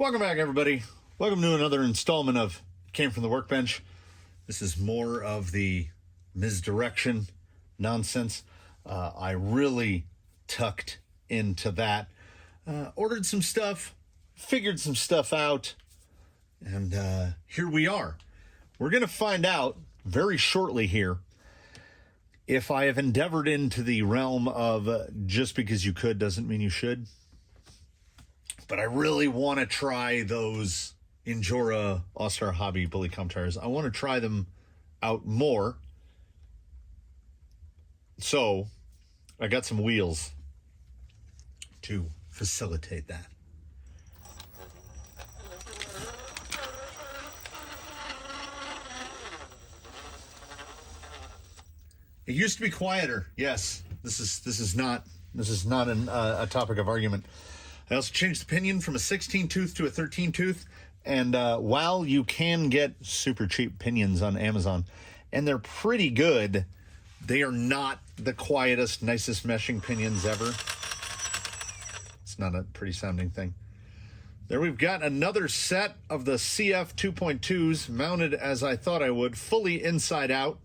Welcome back, everybody. Welcome to another installment of Came from the Workbench. This is more of the misdirection nonsense. I really tucked into that. Ordered some stuff, figured some stuff out, and here we are. We're going to find out very shortly here if I have endeavored into the realm of just because you could doesn't mean you should. But I really want to try those Injora All-Star Hobby Bully Comp tires. I want to try them out more. So I got some wheels to facilitate that. It used to be quieter. Yes, this is not a topic of argument. I also changed the pinion from a 16 tooth to a 13 tooth. And while you can get super cheap pinions on Amazon, and they're pretty good, they are not the quietest, nicest meshing pinions ever. It's not a pretty sounding thing. There we've got another set of the CF 2.2s mounted as I thought I would, fully inside out.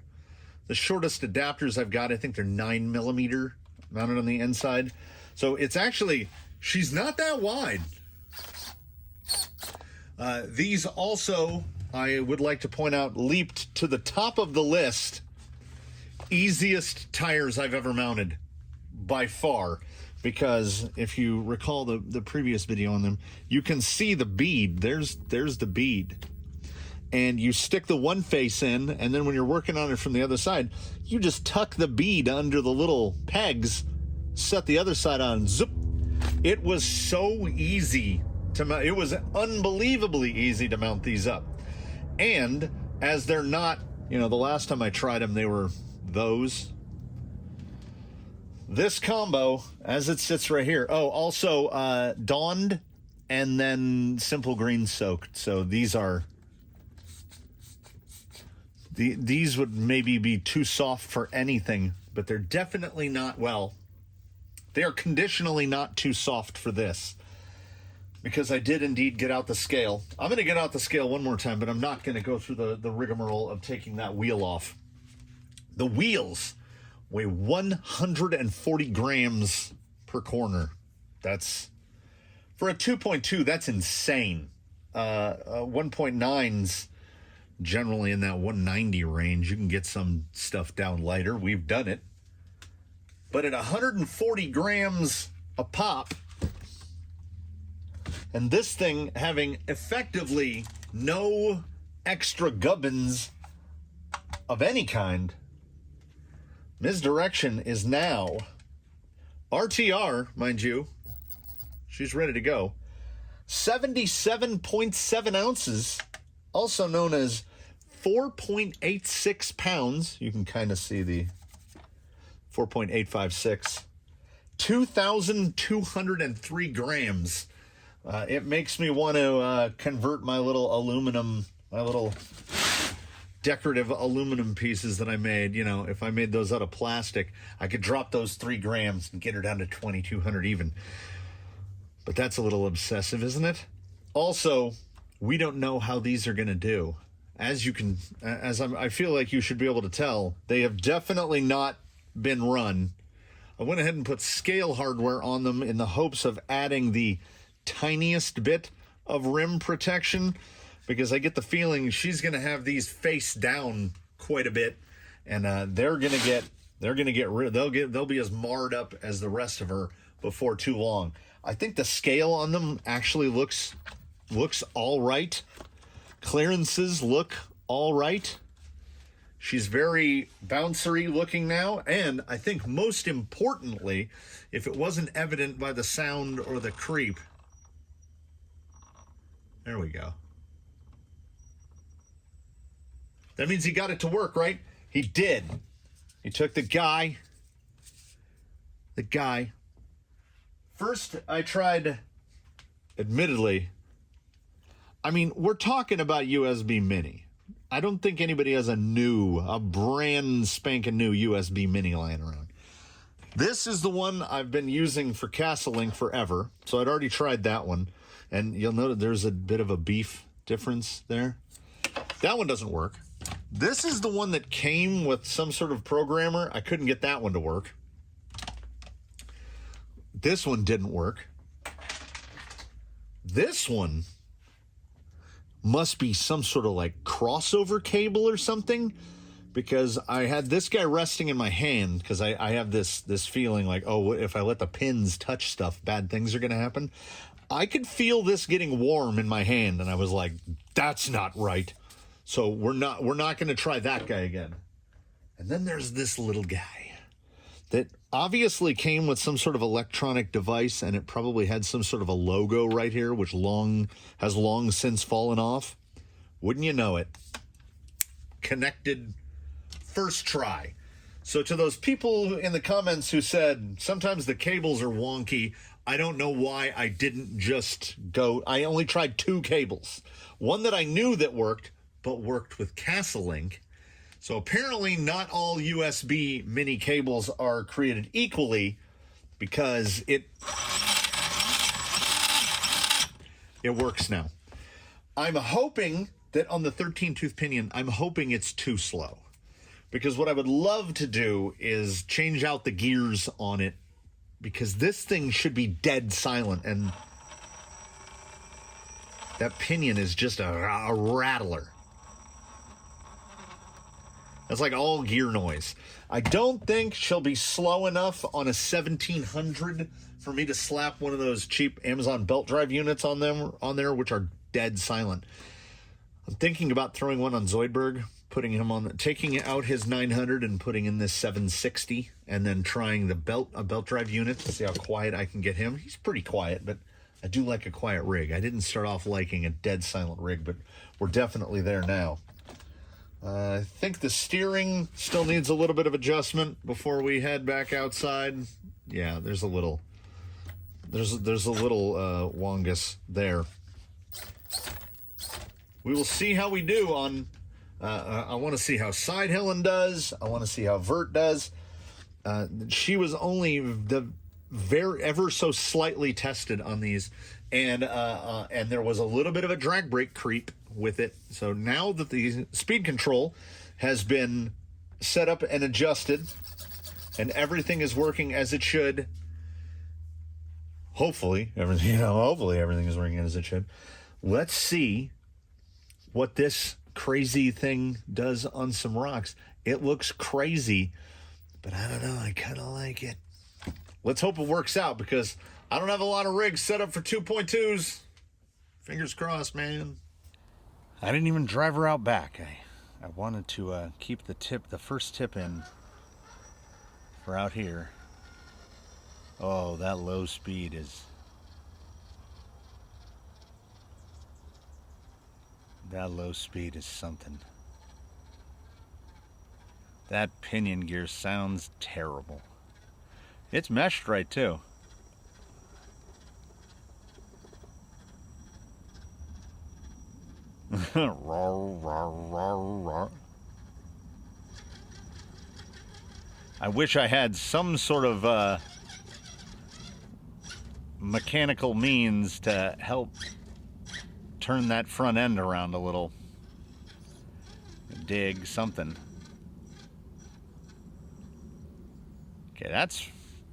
The shortest adapters I've got, I think they're 9mm mounted on the inside. So it's actually, she's not that wide. These also, I would like to point out, leaped to the top of the list. Easiest tires I've ever mounted, by far. Because if you recall the previous video on them, you can see the bead. There's the bead. And you stick the one face in, and then when you're working on it from the other side, you just tuck the bead under the little pegs, set the other side on, zip. It was so easy to mount. It was unbelievably easy to mount these up. And as they're not, the last time I tried them, they were those. This combo, as it sits right here. Oh, also dawned and then simple green soaked. So these are... These would maybe be too soft for anything, but they're definitely not, well, they are conditionally not too soft for this, because I did indeed get out the scale. I'm going to get out the scale one more time, but I'm not going to go through the rigmarole of taking that wheel off. The wheels weigh 140 grams per corner. That's, for a 2.2, that's insane. 1.9s, generally in that 190 range. You can get some stuff down lighter. We've done it. But at 140 grams a pop, and this thing having effectively no extra gubbins of any kind, misdirection is now RTR, mind you. She's ready to go. 77.7 ounces. Also known as 4.86 pounds. You can kind of see the 4.856. 2,203 grams. It makes me want to convert my little decorative aluminum pieces that I made. If I made those out of plastic, I could drop those 3 grams and get her down to 2,200 even. But that's a little obsessive, isn't it? Also, we don't know how these are going to do. I feel like you should be able to tell, they have definitely not been run. I went ahead and put scale hardware on them in the hopes of adding the tiniest bit of rim protection, because I get the feeling she's going to have these face down quite a bit, and they'll be as marred up as the rest of her before too long. I think the scale on them actually looks all right. Clearances look all right. She's very bouncery looking now, and I think most importantly, if it wasn't evident by the sound or the creep, there we go. That means he got it to work, right? He did. He took the guy. First, I tried, admittedly, we're talking about USB Mini. I don't think anybody has a brand spanking new USB Mini lying around. This is the one I've been using for Castlelink forever. So I'd already tried that one. And you'll notice there's a bit of a beef difference there. That one doesn't work. This is the one that came with some sort of programmer. I couldn't get that one to work. This one didn't work. This one must be some sort of like crossover cable or something, because I had this guy resting in my hand because I have this feeling like, oh, if I let the pins touch stuff, bad things are going to happen. I could feel this getting warm in my hand, and I was like, that's not right. So we're not going to try that guy again. And then there's this little guy that obviously came with some sort of electronic device, and it probably had some sort of a logo right here, which has long since fallen off. Wouldn't you know it? Connected first try. So to those people in the comments who said sometimes the cables are wonky, I don't know why I didn't just go. I only tried 2 cables. One that I knew that worked, but worked with Castlelink. So apparently not all USB mini cables are created equally, because it works now. I'm hoping that on the 13-tooth pinion, I'm hoping it's too slow. Because what I would love to do is change out the gears on it, because this thing should be dead silent, and that pinion is just a rattler. It's like all gear noise. I don't think she'll be slow enough on a 1700 for me to slap one of those cheap Amazon belt drive units on there, which are dead silent. I'm thinking about throwing one on Zoidberg, putting him on, taking out his 900 and putting in this 760, and then trying a belt drive unit to see how quiet I can get him. He's pretty quiet, but I do like a quiet rig. I didn't start off liking a dead silent rig, but we're definitely there now. I think the steering still needs a little bit of adjustment before we head back outside. Yeah, there's a little wongus there. We will see how we do on. I want to see how Side Helen does. I want to see how Vert does. She was only ever so slightly tested on these, and there was a little bit of a drag brake creep with it. So now that the speed control has been set up and adjusted, and everything is working as it should, hopefully everything is working as it should. Let's see what this crazy thing does on some rocks. It looks crazy, but I don't know, I kind of like it. Let's hope it works out, because I don't have a lot of rigs set up for 2.2s. Fingers crossed, man. I didn't even drive her out back. I wanted to keep the first tip in for out here. Oh, that low speed is... That low speed is something. That pinion gear sounds terrible. It's meshed right too. I wish I had some sort of mechanical means to help turn that front end around a little. Dig something. Okay,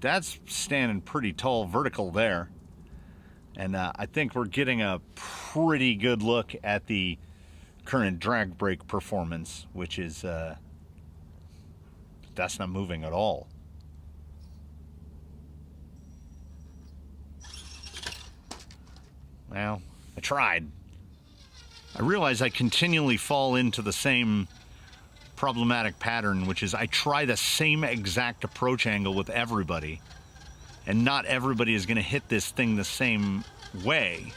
that's standing pretty tall vertical there. And I think we're getting a pretty good look at the current drag brake performance, which is, that's not moving at all. Well, I tried. I realize I continually fall into the same problematic pattern, which is I try the same exact approach angle with everybody, and not everybody is going to hit this thing the same way.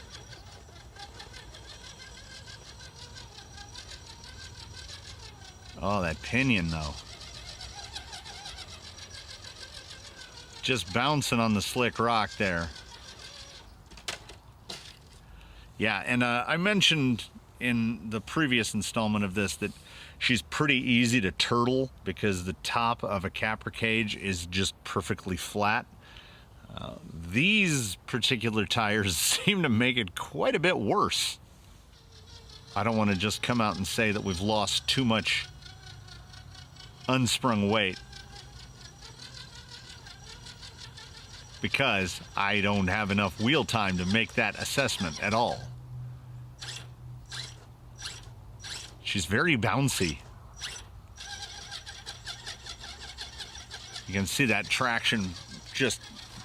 Oh, that pinion though. Just bouncing on the slick rock there. Yeah, and I mentioned in the previous installment of this that she's pretty easy to turtle because the top of a capper cage is just perfectly flat. These particular tires seem to make it quite a bit worse. I don't want to just come out and say that we've lost too much unsprung weight, because I don't have enough wheel time to make that assessment at all. She's very bouncy. You can see that traction just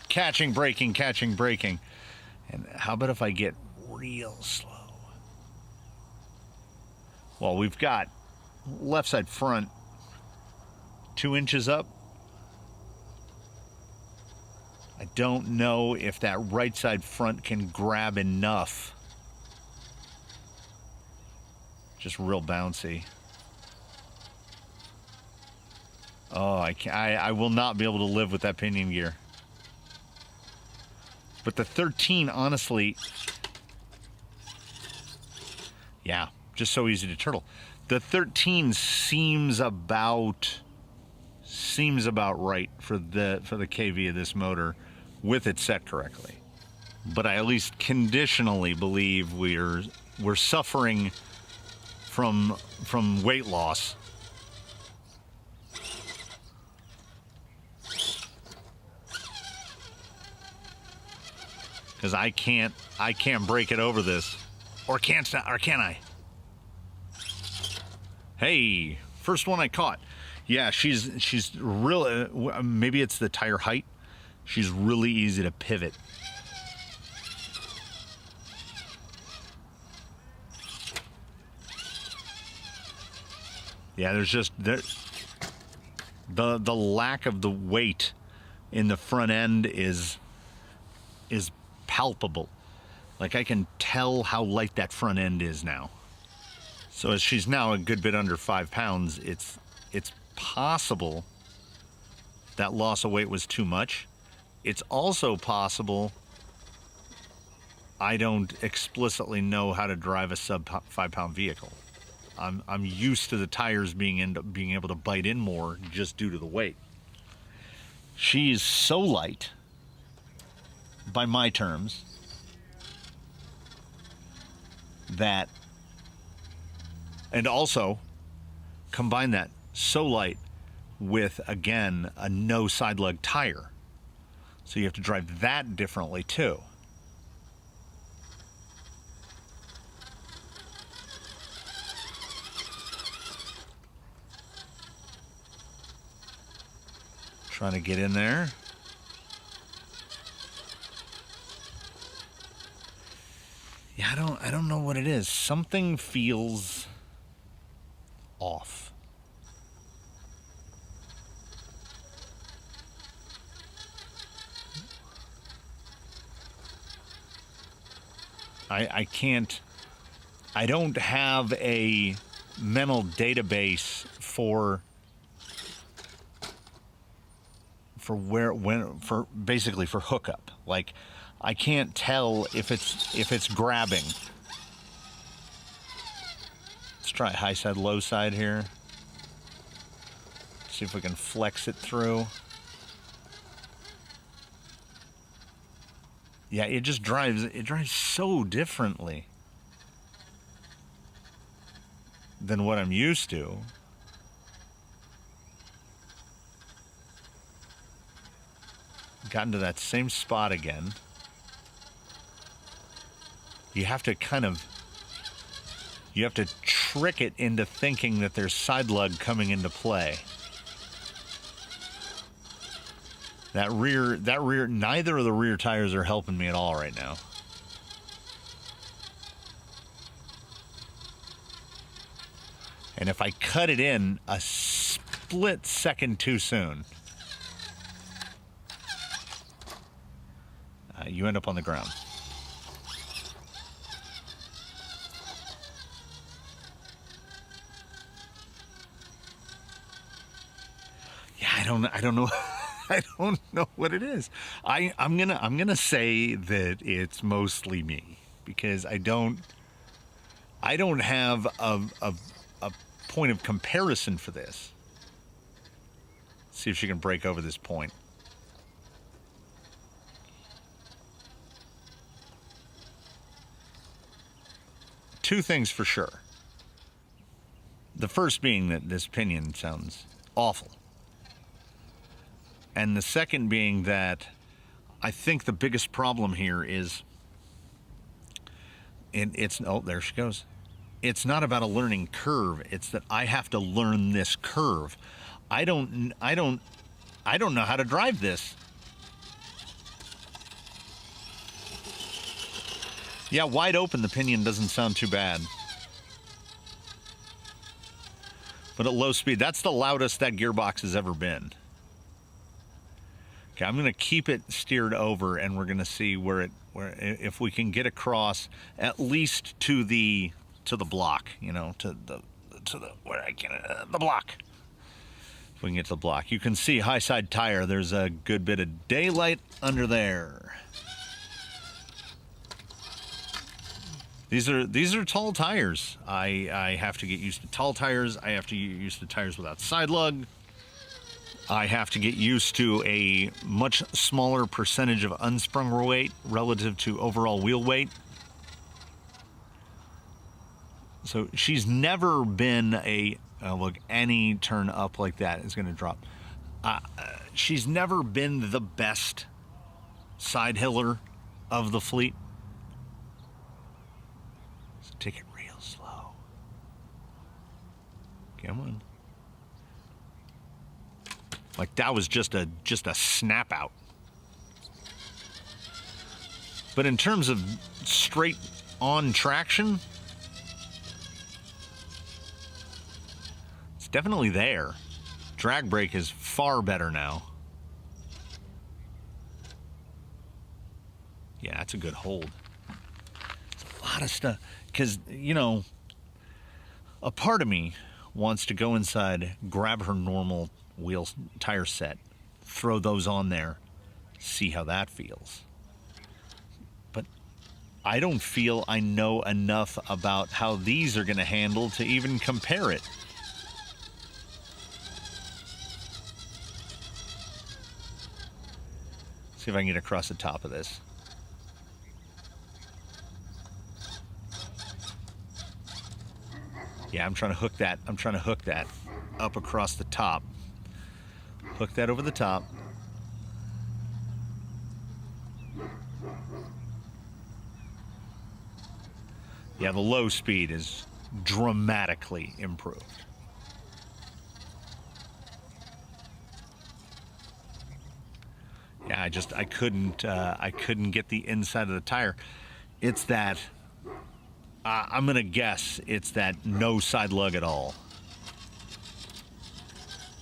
catching, braking, catching, braking. And how about if I get real slow? Well, we've got left side front 2 inches up. I don't know if that right side front can grab enough. Just real bouncy. Oh, I will not be able to live with that pinion gear. But the 13, honestly, yeah, just so easy to turtle. The 13 seems about right for the KV of this motor with it set correctly. But I at least conditionally believe we're suffering from weight loss. Because I can't break it over this, or can I? Hey, first one I caught. Yeah, she's really, maybe it's the tire height. She's really easy to pivot. Yeah, there's just the lack of the weight in the front end is palpable. Like, I can tell how light that front end is now. So as she's now a good bit under 5 pounds, it's possible that loss of weight was too much. It's also possible I don't explicitly know how to drive a sub 5 pound vehicle. I'm used to the tires being able to bite in more just due to the weight. She's so light, by my terms, that, and also combine that so light with, again, a no side lug tire. So you have to drive that differently too. Trying to get in there. Yeah, I don't know what it is. Something feels off. I don't have a mental database for basically for hookup. Like, I can't tell if it's grabbing. Let's try high side, low side here. See if we can flex it through. Yeah, it just drives so differently than what I'm used to. Gotten to that same spot again. You have to trick it into thinking that there's side lug coming into play. That rear, neither of the rear tires are helping me at all right now. And if I cut it in a split second too soon, you end up on the ground. Yeah, I don't know. I don't know what it is. I'm gonna say that it's mostly me, because I don't I don't have a point of comparison for this. See if she can break over this point. Two things for sure. The first being that this pinion sounds awful. And the second being that I think the biggest problem here is, oh, there she goes. It's not about a learning curve. It's that I have to learn this curve. I don't know how to drive this. Yeah, wide open, the pinion doesn't sound too bad. But at low speed, that's the loudest that gearbox has ever been. Okay, I'm going to keep it steered over, and we're going to see where if we can get across at least to the block, you know, to the block. If we can get to the block, you can see high side tire. There's a good bit of daylight under there. These are tall tires. I have to get used to tall tires. I have to get used to tires without side lug. I have to get used to a much smaller percentage of unsprung weight relative to overall wheel weight. So she's never been look, any turn up like that is going to drop. She's never been the best side hiller of the fleet. So take it real slow. Come on. Like that was just a snap out. But in terms of straight on traction, it's definitely there. Drag brake is far better now. Yeah, that's a good hold. It's a lot of stuff. Because, you know, a part of me wants to go inside, grab her normal wheel tire set, throw those on there, see how that feels. But I don't feel I know enough about how these are going to handle to even compare it. See if I can get across the top of this. Yeah, I'm trying to hook that. I'm trying to hook that up across the top. Hook that over the top. Yeah, the low speed is dramatically improved. Yeah, I couldn't get the inside of the tire. It's that, I'm gonna guess it's that no side lug at all.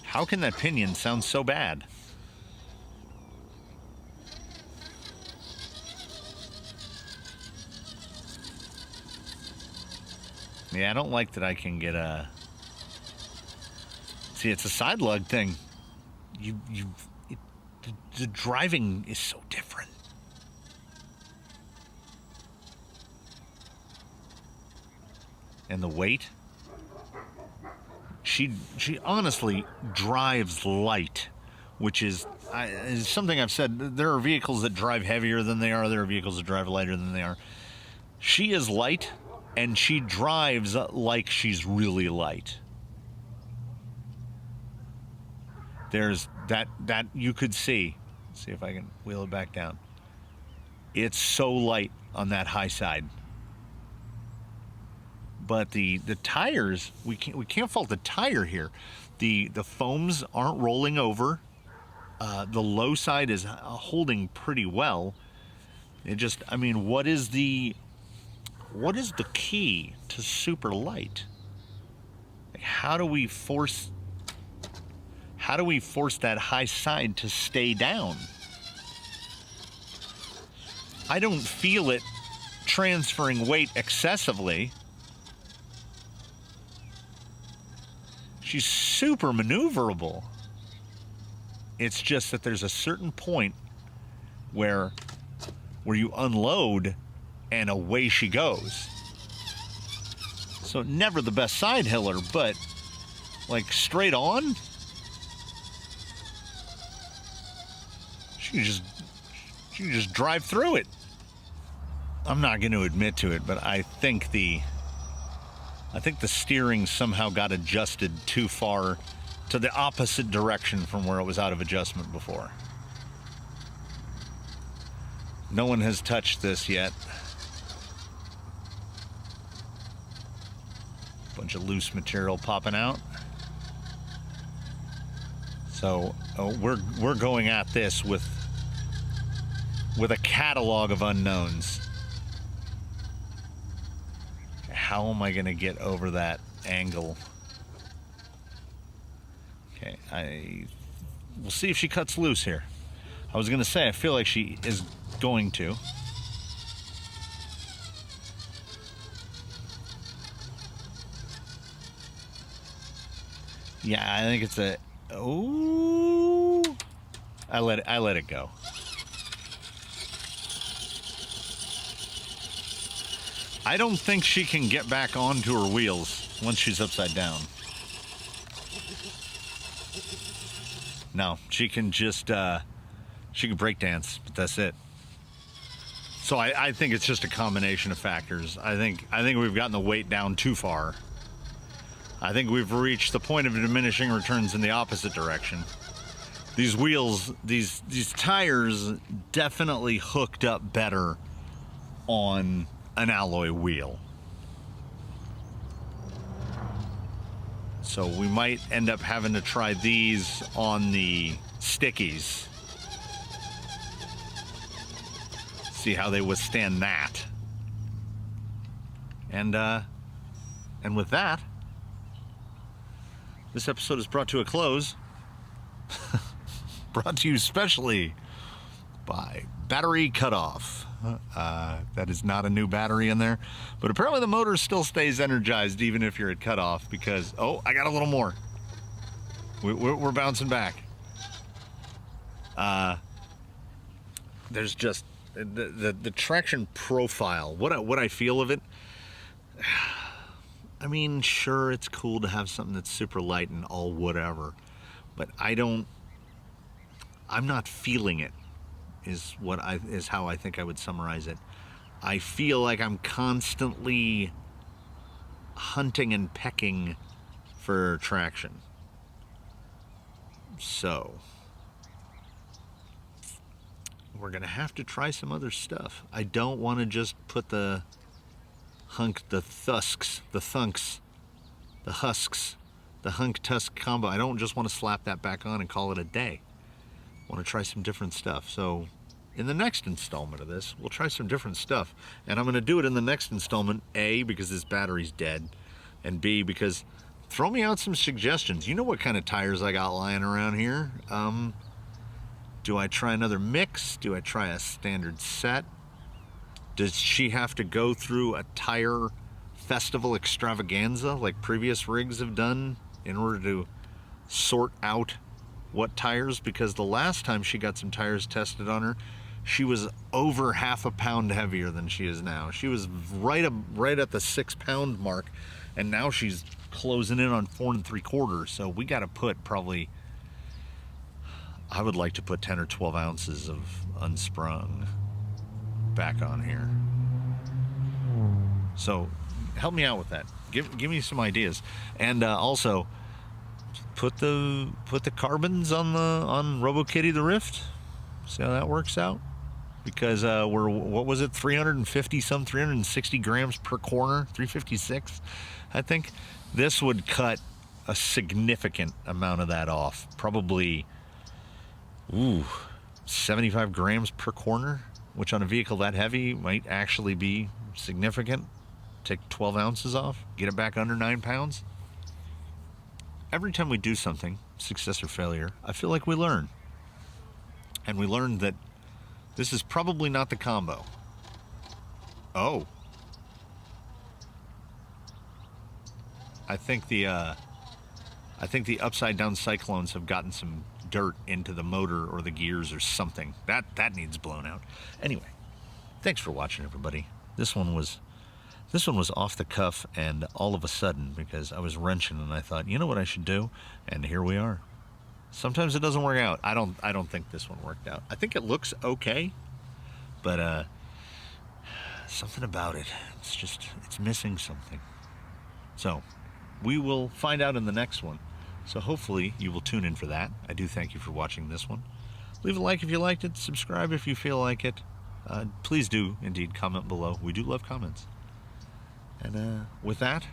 How can that pinion sound so bad? Yeah, I don't like that I can get a... See, it's a side lug thing. The driving is so different. And the weight? She honestly drives light, which is something I've said. There are vehicles that drive heavier than they are. There are vehicles that drive lighter than they are. She is light, and she drives like she's really light. There's that you could see. Let's see if I can wheel it back down. It's so light on that high side. But the tires, we can't fault the tire here. The foams aren't rolling over. The low side is holding pretty well. It just, I mean, what is the key to super light? Like, how do we force that high side to stay down? I don't feel it transferring weight excessively. She's super maneuverable. It's just that there's a certain point where you unload and away she goes. So never the best side hiller, but like straight on, she can just drive through it. I'm not going to admit to it, but I think the steering somehow got adjusted too far to the opposite direction from where it was out of adjustment before. No one has touched this yet. Bunch of loose material popping out. So we're going at this with a catalog of unknowns. How am I going to get over that angle? Okay, we'll see if she cuts loose here. I was going to say I feel like she is going to. Yeah, I think it's a. Oh, I let it go. I don't think she can get back onto her wheels once she's upside down. No, she can just she can break dance, but that's it. So I think it's just a combination of factors. I think we've gotten the weight down too far. I think we've reached the point of diminishing returns in the opposite direction. These wheels, these tires definitely hooked up better on an alloy wheel. So we might end up having to try these on the stickies. See how they withstand that. And with that, this episode is brought to a close. Brought to you specially by Battery Cutoff. That is not a new battery in there, but apparently the motor still stays energized even if you're at cutoff because, oh, I got a little more. We're bouncing back. There's just the traction profile. What I feel of it. I mean, sure, it's cool to have something that's super light and all whatever, but I'm not feeling it, is how I think I would summarize it. I feel like I'm constantly hunting and pecking for traction. So we're gonna have to try some other stuff. I don't want to just put the hunk tusk combo. I don't just want to slap that back on and call it a day. I want to try some different stuff. So in the next installment of this, we'll try some different stuff. And I'm going to do it in the next installment, A, because this battery's dead, and B, because throw me out some suggestions. You know what kind of tires I got lying around here. Do I try another mix? Do I try a standard set? Does she have to go through a tire festival extravaganza like previous rigs have done in order to sort out what tires? Because the last time she got some tires tested on her, she was over half a pound heavier than she is now. She was right at the 6 pound mark, and now she's closing in on 4 3/4. So we got to put probably, I would like to put 10 or 12 ounces of unsprung back on here. So help me out with that. Give me some ideas, and also put the carbons on RoboKitty the Rift. See how that works out, because we're, what was it, 360 grams per corner, 356 I think. This would cut a significant amount of that off, probably 75 grams per corner, which on a vehicle that heavy might actually be significant. Take 12 ounces off, get it back under 9 pounds. Every time we do something, success or failure, I feel like we learn. And we learned that this is probably not the combo. Oh. I think the upside down cyclones have gotten some dirt into the motor or the gears or something. That needs blown out. Anyway, thanks for watching, everybody. This one was This one was off the cuff and all of a sudden, because I was wrenching and I thought, you know what I should do? And here we are. Sometimes it doesn't work out. I don't think this one worked out. I think it looks okay, but something about it. It's missing something. So we will find out in the next one. So hopefully you will tune in for that. I do thank you for watching this one. Leave a like if you liked it. Subscribe if you feel like it. Please do indeed comment below. We do love comments. And with that,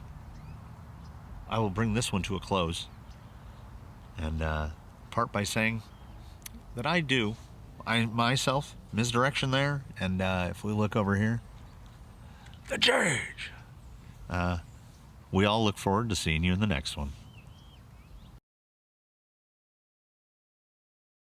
I will bring this one to a close. And part by saying that I myself, misdirection there. And if we look over here, the change. We all look forward to seeing you in the next one.